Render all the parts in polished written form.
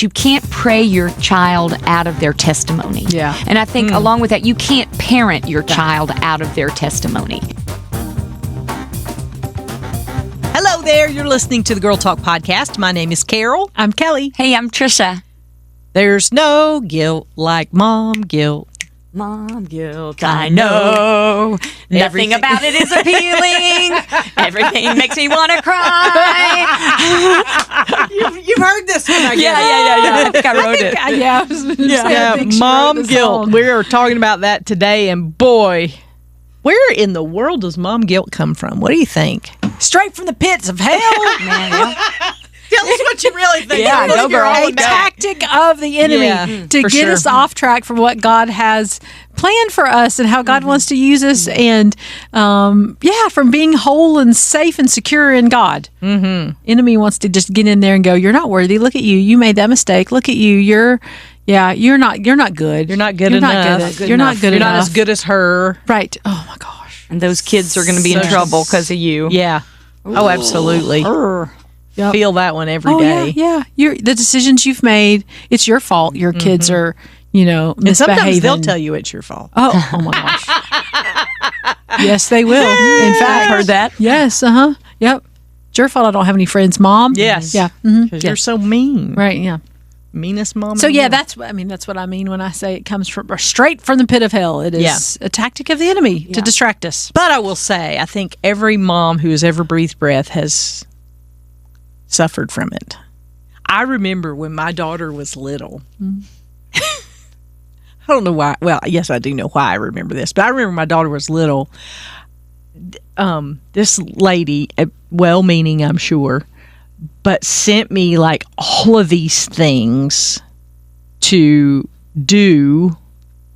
You can't pray your child out of their testimony. Yeah. And I think along with that, you can't parent your child out of their testimony. Hello there. You're listening to the Girl Talk Podcast. My name is Carol. I'm Kelly. Hey, I'm Tricia. There's no guilt like mom guilt. Mom guilt, I know. Nothing about it is appealing. Everything makes me want to cry. You've heard this one, I guess. Yeah. I think I wrote it. Yeah, mom guilt. We're talking about that today, and boy, where in the world does mom guilt come from? What do you think? Straight from the pits of hell. Man, Tell us what you really think. Yeah, go girl. A tactic of the enemy to get us off track from what God has planned for us and how God wants to use us, and from being whole and safe and secure in God. Enemy wants to just get in there and go, "You're not worthy. Look at you. You made that mistake. Look at you. You're not good. You're not good enough. You're not good You're enough. not as good as her." Right. Oh my gosh. And those kids are going to be in trouble because of you. Yeah. Oh, absolutely. Yep. Feel that one every day. Yeah. The decisions you've made, it's your fault. Your kids are, misbehaving. And sometimes they'll tell you it's your fault. Oh my gosh. Yes, they will. In fact, I've heard that. Yes. Yep. It's your fault I don't have any friends, Mom. Yes. Yeah. Because you're so mean. Right. Yeah. Meanest mom. So in the yeah, world. that's what I mean when I say it comes from straight from the pit of hell. It is a tactic of the enemy to distract us. But I will say, I think every mom who has ever breathed breath has suffered from it. I remember when my daughter was little. I don't know why. Well, yes, I do know why I remember this. But I remember my daughter was little. This lady, well-meaning, I'm sure, but sent me like all of these things to do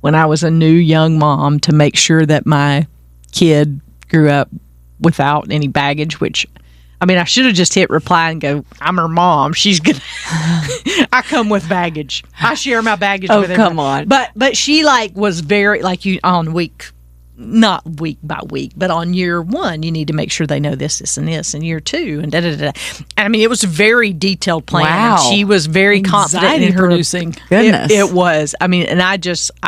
when I was a new young mom to make sure that my kid grew up without any baggage, which, I mean, I should have just hit reply and go, I'm her mom. She's gonna I come with baggage. I share my baggage with her. Oh, come on. But she was very on not week by week, but on year one, you need to make sure they know this, and this, and year two, and da-da-da-da. I mean, it was a very detailed plan. Wow. And she was very confident in her. Producing. Goodness. It was. I mean, and I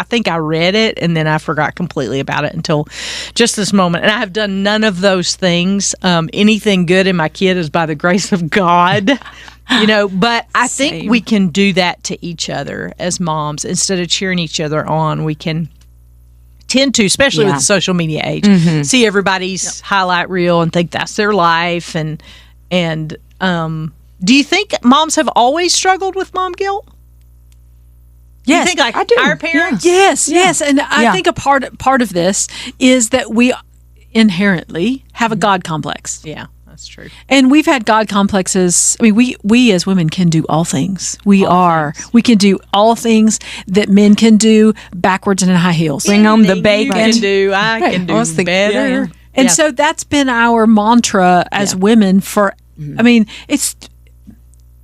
think I read it, and then I forgot completely about it until just this moment. And I have done none of those things. Anything good in my kid is by the grace of God. But I think we can do that to each other as moms. Instead of cheering each other on, we can tend to, especially with the social media age, see everybody's highlight reel and think that's their life. And do you think moms have always struggled with mom guilt? Yes, you think I do. Our parents? Yes. And I think a part of this is that we inherently have a God complex. Yeah. That's true. And we've had God complexes. I mean, we as women can do all things. We can do all things that men can do backwards and in high heels. Bring home the bacon. I can do better. Yeah. And so that's been our mantra as women for, I mean, it's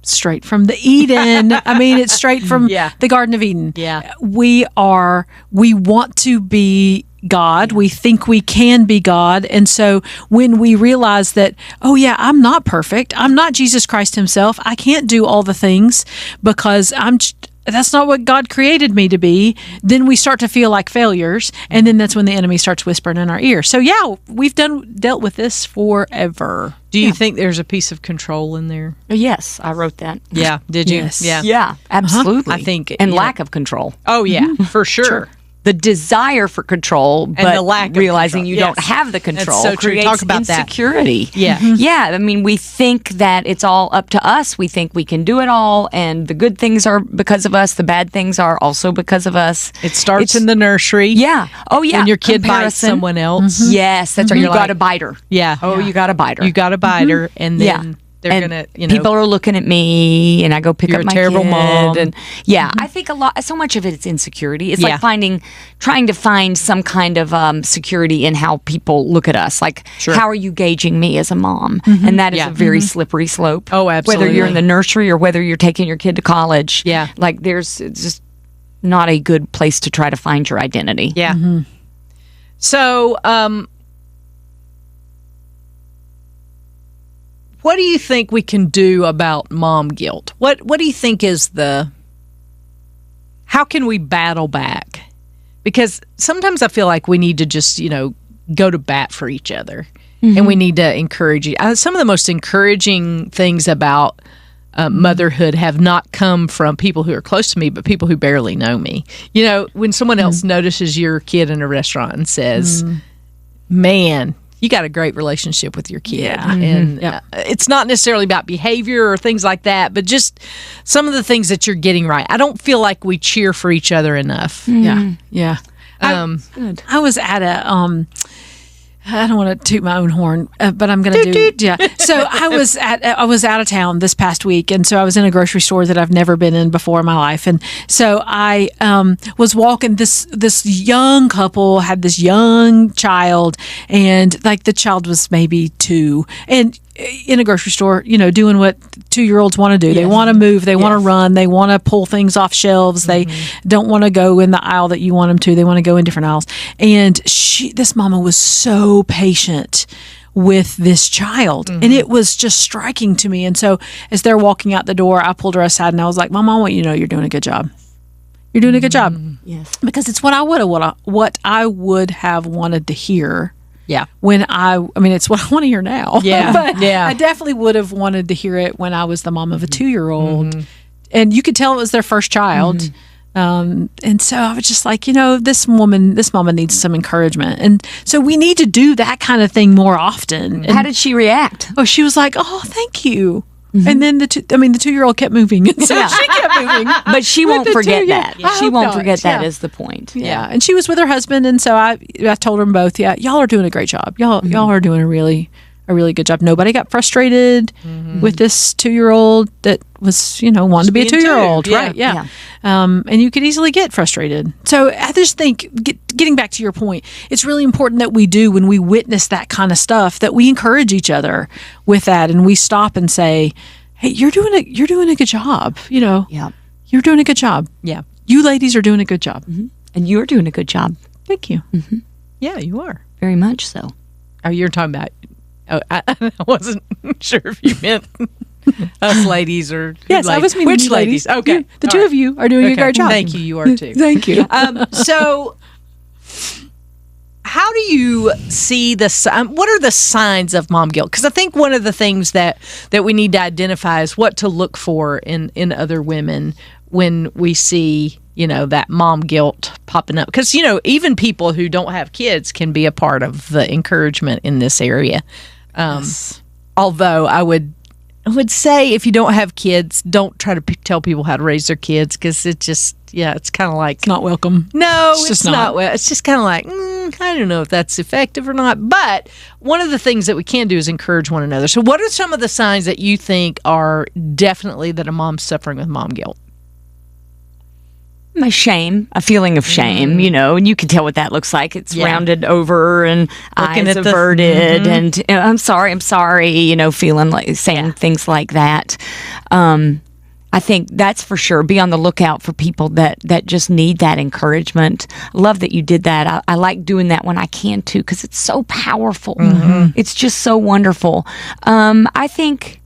straight from the Eden. I mean, it's straight from the Garden of Eden. Yeah. We want to be God. We think we can be God. And so when we realize that, I'm not perfect. I'm not Jesus Christ himself. I can't do all the things because that's not what God created me to be. Then we start to feel like failures. And then that's when the enemy starts whispering in our ear. So we've dealt with this forever. Do you think there's a piece of control in there? Yes, I wrote that. Yeah. Did you? Yes. Yeah, absolutely. I think. And lack of control. Oh, yeah, for sure. The desire for control, but the lack of realizing control. you Yes. don't have the control That's so true. creates Talk about that. insecurity. Yeah. Yeah. I mean, we think that it's all up to us. We think we can do it all, and the good things are because of us. The bad things are also because of us. It starts in the nursery. Yeah. Oh, yeah. When your kid bites Comparison. someone else. Yes, that's right. You You're got like- to bite her. Yeah. Oh, you got to bite her. You got to bite her, and then they're And gonna, people are looking at me, and I go pick You're up a my terrible kid, mom. and I think so much of it is insecurity. It's Yeah. like trying to find some kind of security in how people look at us. Like, how are you gauging me as a mom? And that is a very slippery slope. Oh, absolutely. Whether you're in the nursery or whether you're taking your kid to college. Yeah. Like, it's just not a good place to try to find your identity. Yeah. So, what do you think we can do about mom guilt? What do you think is how can we battle back? Because sometimes I feel like we need to just, go to bat for each other. And we need to encourage you. Some of the most encouraging things about motherhood have not come from people who are close to me, but people who barely know me. When someone else notices your kid in a restaurant and says, man, you got a great relationship with your kid. Yeah. And it's not necessarily about behavior or things like that, but just some of the things that you're getting right. I don't feel like we cheer for each other enough. Yeah. Yeah. I was at a I don't want to toot my own horn, but I'm going to do. Yeah. So I was out of town this past week, and so I was in a grocery store that I've never been in before in my life, and so I was walking. This young couple had this young child, and like the child was maybe 2, and in a grocery store, doing what 2-year-olds want to do. Yes. They want to move. They want to run. They want to pull things off shelves. They don't want to go in the aisle that you want them to. They want to go in different aisles. And this mama was so patient with this child. And it was just striking to me. And so as they're walking out the door, I pulled her aside and I was like, Mama, I want you to know you're doing a good job. You're doing a good job. Yes. Because it's what I would have wanted to hear. Yeah. It's what I want to hear now. Yeah. But I definitely would have wanted to hear it when I was the mom of a 2-year-old. And you could tell it was their first child. And so I was just like, this mama needs some encouragement. And so we need to do that kind of thing more often. How did she react? Oh, she was like, oh, thank you. And then the 2-year-old kept moving. And so she kept moving. But she won't forget that. She won't forget that is the point. Yeah. And she was with her husband. And so I told them both, y'all are doing a great job. Y'all are doing a really good job. Nobody got frustrated with this 2-year-old that was, wanted to be a 2-year-old. Right. Yeah. And you could easily get frustrated. So I just think, getting back to your point, it's really important that we do, when we witness that kind of stuff, that we encourage each other with that, and we stop and say, hey, you're doing a good job. Yeah. You're doing a good job. Yeah. You ladies are doing a good job. And you're doing a good job. Thank you. Yeah, you are. Very much so. Oh, you're talking about... Oh, I wasn't sure if you meant us ladies or... Yes, I was meaning which you ladies. Okay. The two of you are doing a great job. Thank you. You are too. Thank you. So... How do you see what are the signs of mom guilt? Because I think one of the things that we need to identify is what to look for in other women when we see, that mom guilt popping up. Because, even people who don't have kids can be a part of the encouragement in this area. Yes. Although I would say, if you don't have kids, don't try to tell people how to raise their kids, because it just... Yeah, it's kind of like... It's not welcome. No, it's not. It's just kind of like, I don't know if that's effective or not. But one of the things that we can do is encourage one another. So what are some of the signs that you think are definitely that a mom's suffering with mom guilt? A feeling of shame, and you can tell what that looks like. It's rounded over and looking eyes averted, and I'm sorry, feeling like saying things like that. I think that's for sure. Be on the lookout for people that just need that encouragement. Love that you did that. I like doing that when I can too, because it's so powerful. It's just so wonderful. I think,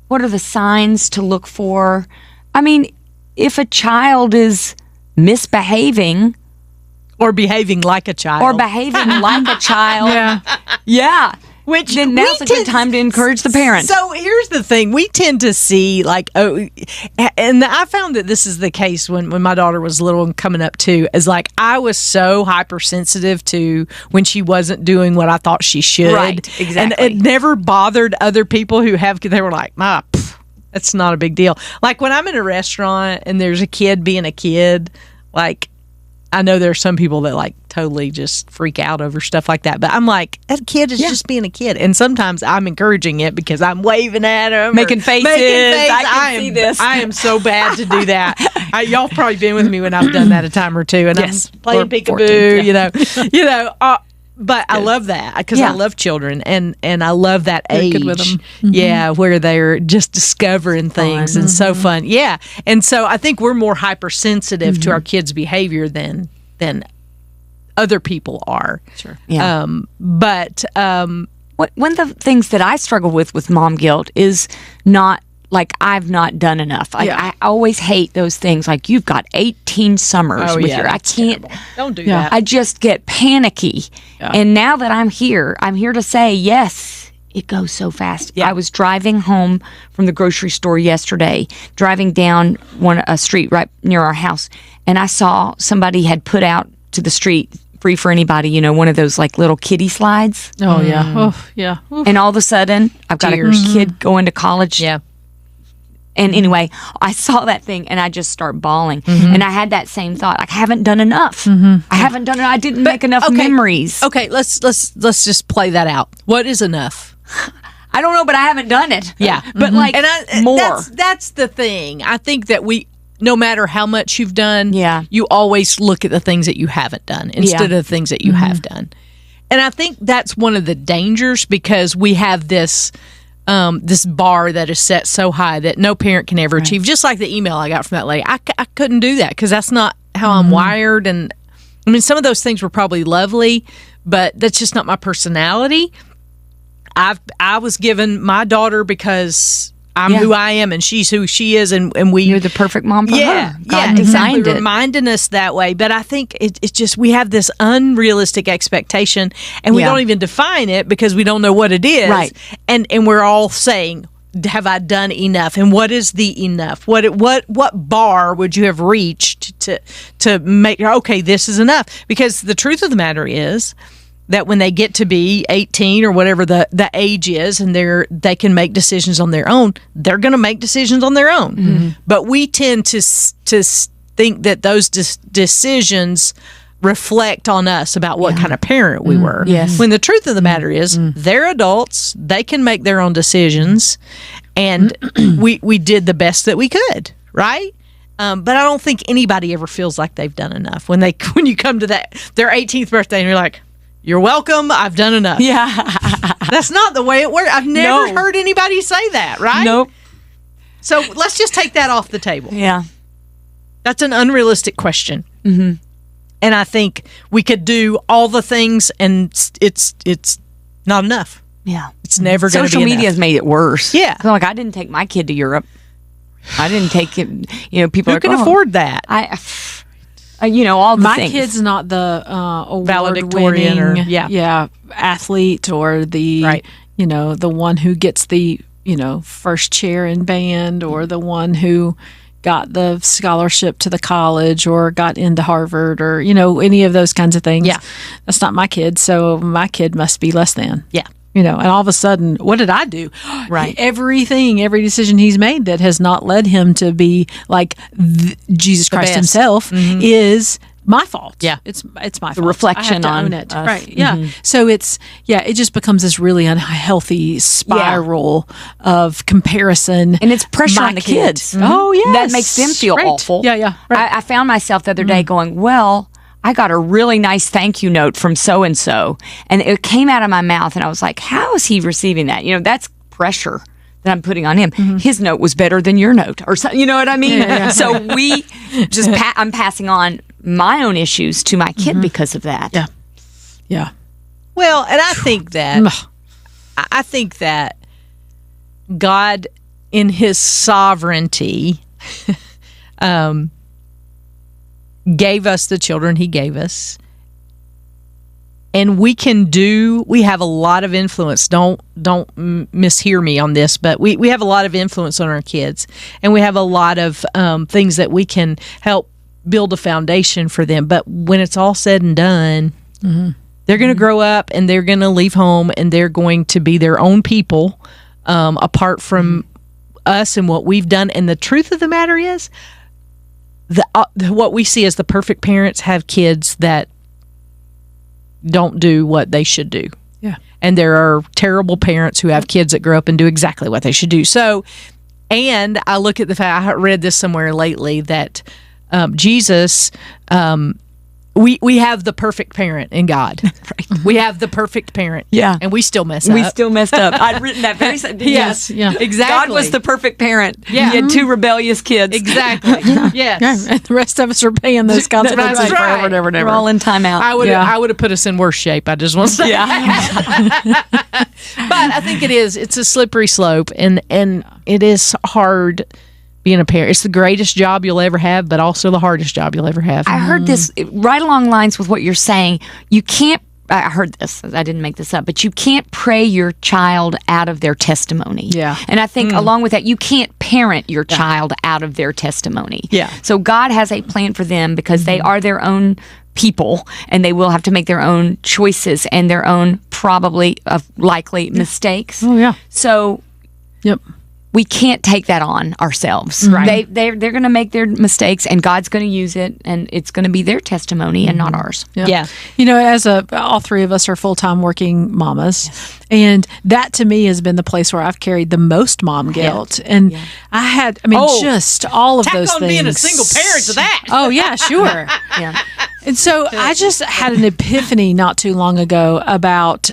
what are the signs to look for? I mean, if a child is misbehaving, or behaving like a child, yeah. Which then now's a good time to encourage the parents. So here's the thing. We tend to see and I found that this is the case when my daughter was little and coming up too, is like I was so hypersensitive to when she wasn't doing what I thought she should. Right, exactly. And it never bothered other people they were like, that's not a big deal. Like when I'm in a restaurant and there's a kid being a kid, like I know there are some people that like totally just freak out over stuff like that. But I'm like, that kid is just being a kid. And sometimes I'm encouraging it because I'm waving at him. Making faces. I can see this. I am so bad to do that. Y'all probably been with me when I've done that a time or two. And I'm playing peekaboo, But I love that because I love children and I love that age. Good with them. Yeah, where they're just discovering things and so fun. Yeah. And so I think we're more hypersensitive to our kids' behavior than other people are. Sure. Yeah. one of the things that I struggle with mom guilt is not like I've not done enough. I always hate those things like you've got 18 summers with your. I can't. Terrible. Don't do that. I just get panicky. Yeah. And now that I'm here to say yes. It goes so fast. Yeah. I was driving home from the grocery store yesterday, driving down a street right near our house, and I saw somebody had put out to the street free for anybody, one of those like little kiddie slides. Oh, yeah. Oh, yeah. Oof. And all of a sudden, I've got a kid going to college. Yeah. And anyway, I saw that thing and I just start bawling. And I had that same thought. Like, I haven't done enough. I haven't done it. I didn't make enough memories. Okay, let's just play that out. What is enough? I don't know, but I haven't done it. Yeah. But more. That's the thing. I think that no matter how much you've done, you always look at the things that you haven't done instead of the things that you have done. And I think that's one of the dangers because we have this bar that is set so high that no parent can ever achieve. Just like the email I got from that lady. I couldn't do that because that's not how I'm wired. And I mean, some of those things were probably lovely, but that's just not my personality. I was given my daughter because I'm who I am and she's who she is, and you're the perfect mom for her. God exactly. Reminding us that way. But I think it's just we have this unrealistic expectation, and we don't even define it because we don't know what it is. Right. And we're all saying, have I done enough? And what is the enough? What bar would you have reached to make okay, this is enough? Because the truth of the matter is that when they get to be 18 or whatever the age is and they can make decisions on their own, they're going to make decisions on their own. But we tend to think that those decisions reflect on us about what kind of parent we were. Yes. When the truth of the matter is they're adults, they can make their own decisions, and we did the best that we could, right? But I don't think anybody ever feels like they've done enough when you come to their 18th birthday and you're like, you're welcome. I've done enough. Yeah. That's not the way it works. I've never heard anybody say that, right? Nope. So let's just take that off the table. Yeah. That's an unrealistic question. And I think we could do all the things and it's not enough. Yeah. It's never going to be enough. Social media has made it worse. Yeah. Like, I didn't take my kid to Europe. I didn't take it. People Who can afford that? All the my things. kid's not the valedictorian or athlete or the the one who gets the first chair in band or the one who got the scholarship to the college or got into Harvard or any of those kinds of things. Yeah, that's not my kid, so my kid must be less than. Yeah. And all of a sudden, what did I do? Right. Every decision he's made that has not led him to be like Jesus Christ himself is my fault. Yeah. It's my fault. The reflection I have to on own it. us. Right. Yeah. So it just becomes this really unhealthy spiral of comparison. And it's pressure on the kids. Oh, yeah. That makes them feel awful. Yeah. Right. I found myself the other day going, well, I got a really nice thank you note from so-and-so, and it came out of my mouth, and I was like, how is he receiving that? That's pressure that I'm putting on him. His note was better than your note, or something, you know what I mean? Yeah. So we just, I'm passing on my own issues to my kid because of that. Yeah. Yeah. Well, and I think that God, in his sovereignty, gave us the children he gave us, and we have a lot of influence. Don't mishear me on this, but we have a lot of influence on our kids, and we have a lot of things that we can help build a foundation for them. But when it's all said and done, they're going to grow up and they're going to leave home and they're going to be their own people, apart from us and what we've done. And the truth of the matter is, what we see as the perfect parents have kids that don't do what they should do. Yeah. And there are terrible parents who have kids that grow up and do exactly what they should do. So, and I look at the fact, I read this somewhere lately that Jesus we have the perfect parent in God. Right. We have the perfect parent. Yeah. And we still mess up. We still messed up. I'd written that very Yes. Yeah. Exactly. God was the perfect parent. Yeah. He had 2 rebellious kids. Exactly. Yes. And the rest of us are paying those consequences That's right. forever and ever and ever. We're all in timeout. I would have put us in worse shape. I just want to say. Yeah. But I think it's a slippery slope, and it is hard being a parent. It's the greatest job you'll ever have, but also the hardest job you'll ever have. I heard this right along lines with what you're saying. You can't, I heard this, I didn't make this up, but you can't pray your child out of their testimony. Yeah. And I think along with that, you can't parent your child out of their testimony. Yeah. So God has a plan for them because they are their own people, and they will have to make their own choices and their own probably likely mistakes. Oh, yeah. So Yep. we can't take that on ourselves. Right. They're going to make their mistakes, and God's going to use it, and it's going to be their testimony and not ours. Yeah. You know, all 3 of us are full-time working mamas, and that to me has been the place where I've carried the most mom guilt. And just all of those things. Tack on being a single parent to that. Oh, yeah, sure. Yeah. And so I just had an epiphany not too long ago about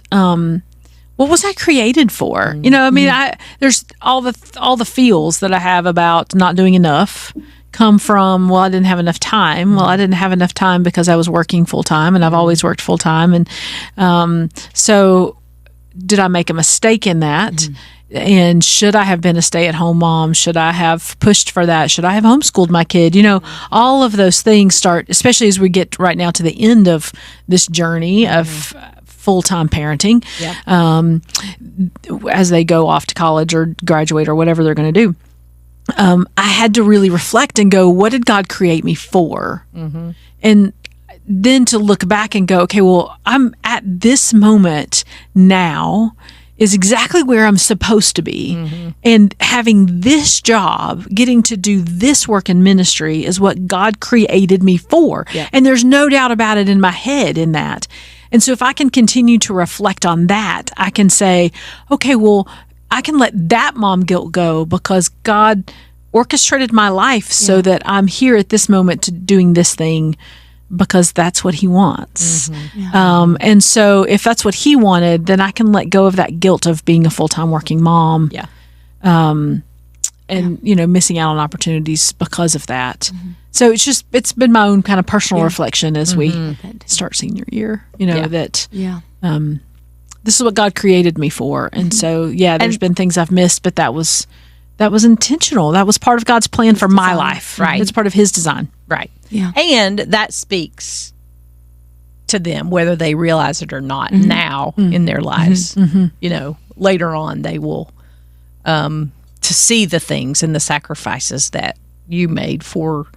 what was I created for? You know, I mean, there's all the feels that I have about not doing enough come from, well, I didn't have enough time. Well, I didn't have enough time because I was working full time, and I've always worked full time. And so did I make a mistake in that? And should I have been a stay-at-home mom? Should I have pushed for that? Should I have homeschooled my kid? You know, all of those things start, especially as we get right now to the end of this journey of full-time parenting, as they go off to college or graduate or whatever they're going to do. I had to really reflect and go, what did God create me for? And then to look back and go, okay, well, I'm at this moment now is exactly where I'm supposed to be. And having this job, getting to do this work in ministry is what God created me for. Yeah. And there's no doubt about it in my head in that. And so if I can continue to reflect on that, I can say, okay, well, I can let that mom guilt go because God orchestrated my life so that I'm here at this moment to doing this thing because that's what he wants. And so if that's what he wanted, then I can let go of that guilt of being a full-time working mom. Yeah. And, you know, missing out on opportunities because of that. So it's been my own kind of personal reflection as we start senior year, you know, that this is what God created me for. And so, there's been things I've missed, but that was intentional. That was part of God's plan for my life. Right. It's part of his design. Right. Yeah. And that speaks to them, whether they realize it or not now in their lives. You know, later on they will to see the things and the sacrifices that you made for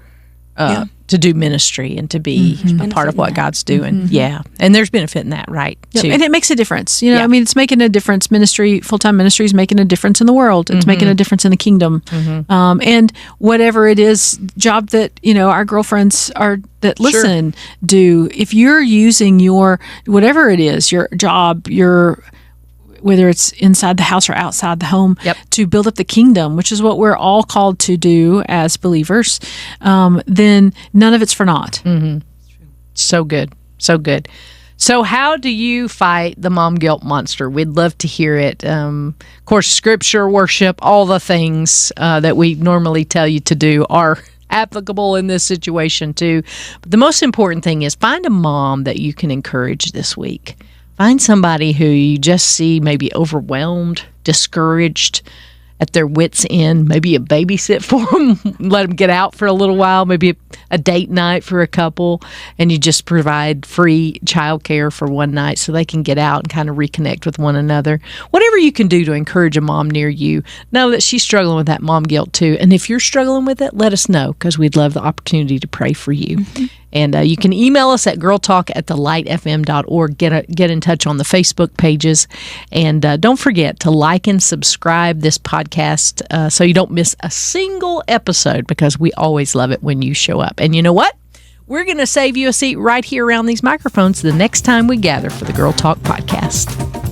to do ministry and to be a part of what God's doing. Yeah. And there's benefit in that, right? Too. And it makes a difference. You know, I mean, it's making a difference. Ministry, full-time ministry is making a difference in the world. It's making a difference in the kingdom. And whatever it is, job that, you know, our girlfriends that listen do, if you're using your, whatever it is, your job, whether it's inside the house or outside the home, to build up the kingdom, which is what we're all called to do as believers, then none of it's for naught. So good. So good. So how do you fight the mom guilt monster? We'd love to hear it. Of course, scripture, worship, all the things that we normally tell you to do are applicable in this situation too. But the most important thing is find a mom that you can encourage this week. Find somebody who you just see maybe overwhelmed, discouraged, at their wits' end. Maybe a babysit for them, let them get out for a little while, maybe a date night for a couple, and you just provide free childcare for one night so they can get out and kind of reconnect with one another. Whatever you can do to encourage a mom near you, know that she's struggling with that mom guilt too. And if you're struggling with it, let us know because we'd love the opportunity to pray for you. And you can email us at girltalk@thelightfm.org. Get in touch on the Facebook pages. And don't forget to like and subscribe this podcast so you don't miss a single episode because we always love it when you show up. And you know what? We're going to save you a seat right here around these microphones the next time we gather for the Girl Talk podcast.